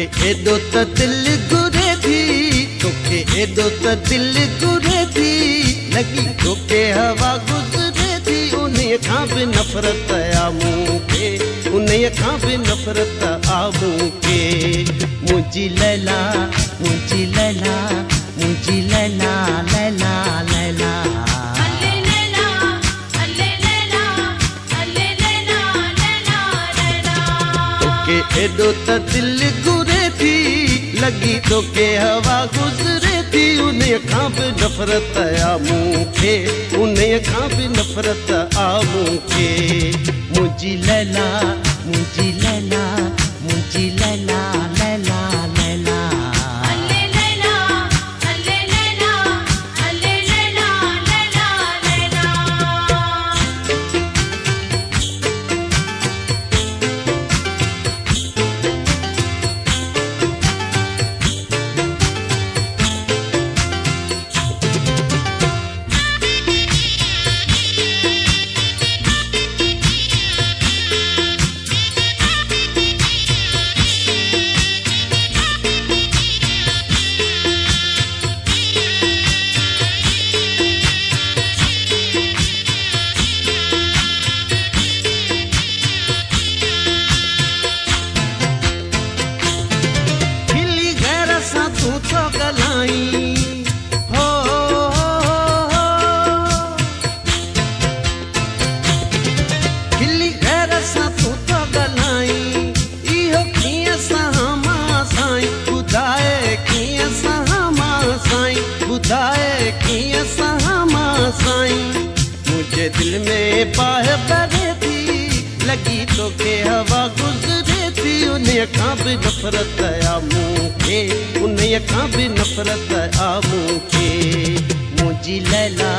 तोखे एॾो त दिल घुरे थी, तोखे एॾो त दिल घुरे थी, लगी तोखे हवा गुज़रे थी। उन्हीअ खां बि नफ़रत आ मूंखे, उन्हीअ खां बि नफ़रत आ मूंखे। मुंहिंजी लैला, मुंहिंजी लैला, मुंहिंजी लैला, लैला लैला। एॾो त दिल घुरे थी, लगी तोखे हवा गुज़रे थी। उन्हीअ खां बि नफ़रत आ मूंखे, उन्हीअ खां बि नफ़रत आ मूंखे। मुंहिंजी लैला, मुंहिंजी लैला, मुंहिंजी लैला, लैला लैला। मुझे दिल में पाह भरे थी, लगी तोखे हवा गुज़रे थी। उन्हीअ खां बि नफ़रत आ मूंखे, उन्हीअ खां बि नफ़रत आ मूंखे। मुंहिंजी लैला,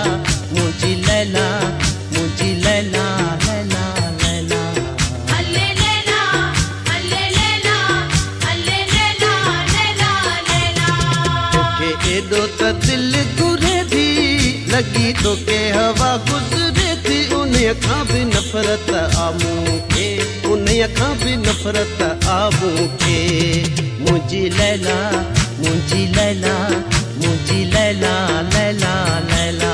मुंहिंजी लैला, मुंहिंजी लैला, लैला लैला। तोखे एॾो त दिल घुरे थी, लगी तोखे हवा गुज़रे थी। उन्हीअ खां बि नफ़रत आ मूंखे, उन्हीअ खां बि नफ़रत आ मूंखे। मुंहिंजी लैला, मुंहिंजी लैला, मुंहिंजी लैला, लैला लैला।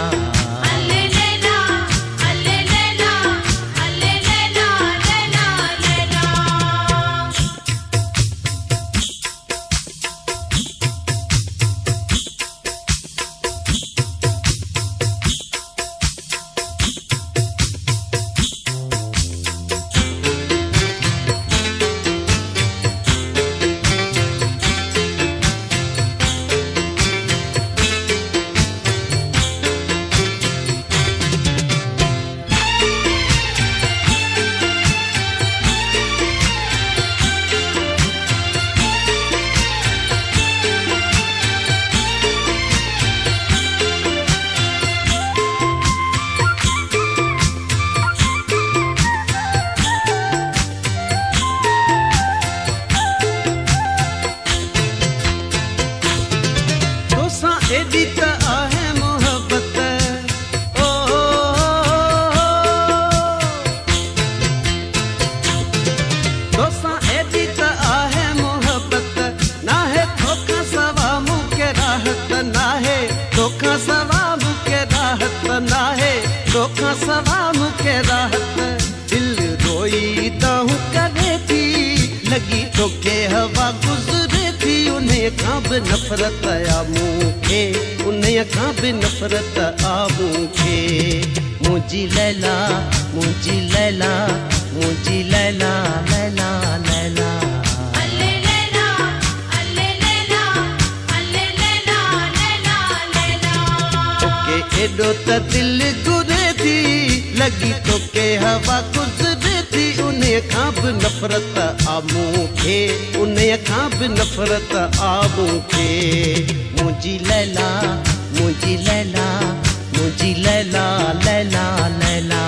एॾी त आहे मोहब्बत, ओ तोसां एॾी त आहे मोहब्बत। नाहे तोखां सवा मूंखे राहत, नाहे तोखां सवा मूंखे राहत, नाहे तोखां सवा मूंखे राहत। दिल रोई तहूं करे थी, लगी तोखे हवा गुज़रे थी। उन्हीअ खां बि नफ़रत आ मूंखे, उन्हीअ खां बि नफ़रत आ मूंखे। मुंहिंजी लैला, मुंहिंजी लैला, मुंहिंजी लैला, लैला लैला। तोखे एॾो त दिल घुरे थी, लगी तोखे हवा गुज़रे थी। उन्हीअ खां बि नफ़रत आ मूंखे, उन्हीअ खां बि नफ़रत आ मूंखे। मुंहिंजी लैला, मुंहिंजी लैला, मुंहिंजी लैला, लैला लैला।